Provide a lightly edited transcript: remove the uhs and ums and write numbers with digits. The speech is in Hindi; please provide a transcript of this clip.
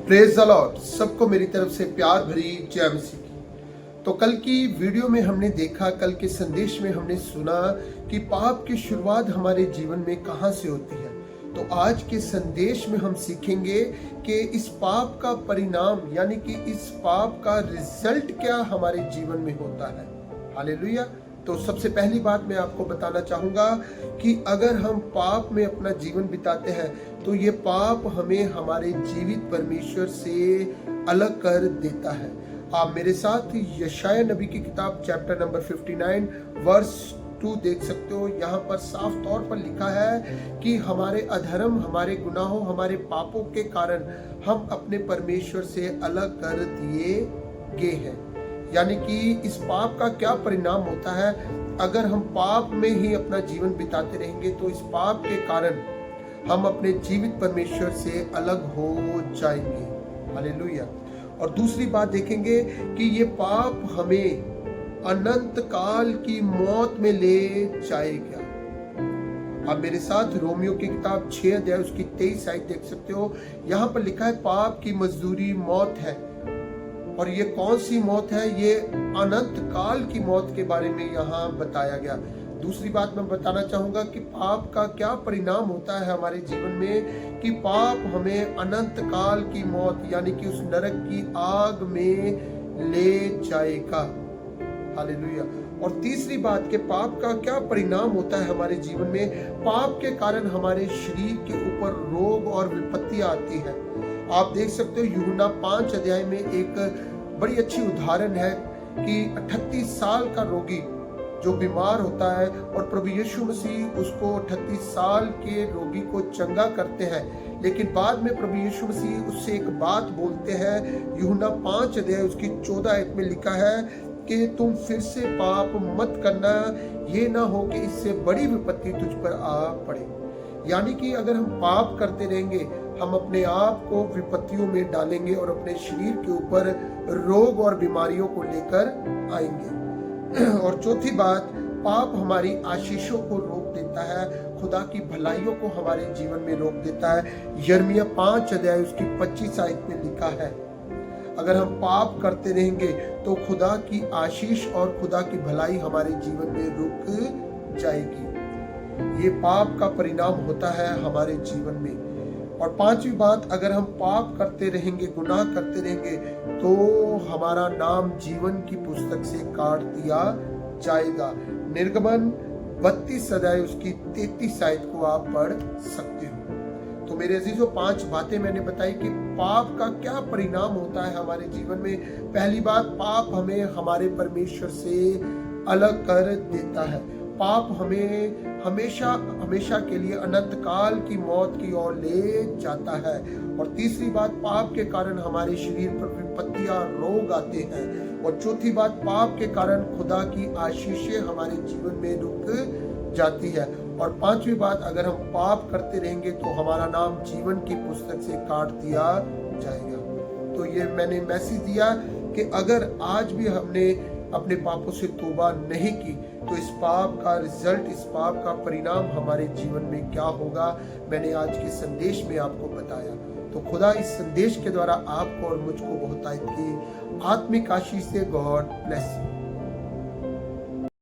Praise the Lord. सबको मेरी तरफ से प्यार भरी जय मसीह की। तो कल की वीडियो में हमने देखा, कल के संदेश में हमने सुना कि पाप की शुरुआत हमारे जीवन में कहां से होती है। तो आज के संदेश में हम सीखेंगे कि इस पाप का परिणाम यानी कि इस पाप का रिजल्ट क्या हमारे जीवन में होता है। हालेलुया। तो सबसे पहली बात मैं आपको बताना चाहूंगा कि अगर हम पाप में अपना जीवन बिताते हैं तो ये पाप हमें हमारे जीवित परमेश्वर से अलग कर देता है। आप मेरे साथ यशाया नबी की किताब चैप्टर नंबर 59 वर्स 2 देख सकते हो। यहाँ पर साफ तौर पर लिखा है कि हमारे अधर्म, हमारे गुनाहों, हमारे पापों के कारण हम अपने परमेश्वर से अलग कर दिए गए हैं। यानी कि इस पाप का क्या परिणाम होता है। अगर हम पाप में ही अपना जीवन बिताते रहेंगे तो इस पाप के कारण हम अपने जीवित परमेश्वर से अलग हो जाएंगे। हालेलुया। और दूसरी बात देखेंगे कि ये पाप हमें अनंत काल की मौत में ले जाएगा। आप मेरे साथ रोमियो की किताब 6 अध्याय उसकी 23 आयत देख सकते हो। यहाँ पर लिखा है पाप की मजदूरी मौत है। और ये कौन सी मौत है? ये अनंत काल की मौत के बारे में यहाँ बताया गया। दूसरी बात मैं बताना चाहूंगा कि पाप का क्या परिणाम होता है हमारे जीवन में, कि पाप हमें अनंत काल की मौत यानी कि उस नरक की आग में ले जाएगा। हालेलुया। और तीसरी बात कि पाप का क्या परिणाम होता है हमारे जीवन में। पाप के कारण हमारे शरीर के ऊपर रोग और विपत्तियां आती है। आप देख सकते हो यूहन्ना 5 अध्याय में एक बड़ी अच्छी उदाहरण है कि 38 साल का रोगी जो बीमार होता है और प्रभु यीशु मसीह उसको 38 साल के रोगी को चंगा करते हैं। लेकिन बाद में प्रभु यीशु मसीह उससे एक बात बोलते हैं। यूहन्ना 5 अध्याय उसकी 14 आयत में लिखा है कि तुम फिर से पाप मत करना, ये ना हो कि इससे बड़ी विपत्ति तुझ पर आ पड़े। यानी कि अगर हम पाप करते रहेंगे हम अपने आप को विपत्तियों में डालेंगे और अपने शरीर के ऊपर रोग और बीमारियों को लेकर आएंगे। और चौथी बात, पाप हमारी आशीषों को रोक देता है, खुदा की भलाइयों को हमारे जीवन में रोक देता है। यिर्मयाह 5 अध्याय उसकी 25 आयत में लिखा है अगर हम पाप करते रहेंगे तो खुदा की आशीष और खुदा की भलाई हमारे जीवन में रुक जाएगी। ये पाप का परिणाम होता है हमारे जीवन में। और पांचवी बात, अगर हम पाप करते रहेंगे, गुनाह करते रहेंगे तो हमारा नाम जीवन की पुस्तक से काट दिया जाएगा। निर्गमन 32 अध्याय उसकी 33 आयत को आप पढ़ सकते हो। तो मेरे अजीजों, 5 बातें मैंने बताई कि पाप का क्या परिणाम होता है हमारे जीवन में। पहली बात, पाप हमें हमारे परमेश्वर से अलग कर देता है। पाप हमें हमेशा हमेशा के लिए अनंत काल की मौत की ओर ले जाता है। और तीसरी बात, पाप के कारण हमारे शरीर पर विपत्तियां, रोग आते हैं। और चौथी बात, पाप के कारण खुदा की आशीषें हमारे जीवन में रुक जाती है। और पांचवी बात, अगर हम पाप करते रहेंगे तो हमारा नाम जीवन की पुस्तक से काट दिया जाएगा। तो ये मैंने मैसेज दिया कि अगर आज भी हमने अपने पापों से तौबा नहीं की तो इस पाप का रिजल्ट, इस पाप का परिणाम हमारे जीवन में क्या होगा, मैंने आज के संदेश में आपको बताया। तो खुदा इस संदेश के द्वारा आपको और मुझको बहुतायत की आत्मिक आशीष से। God bless you.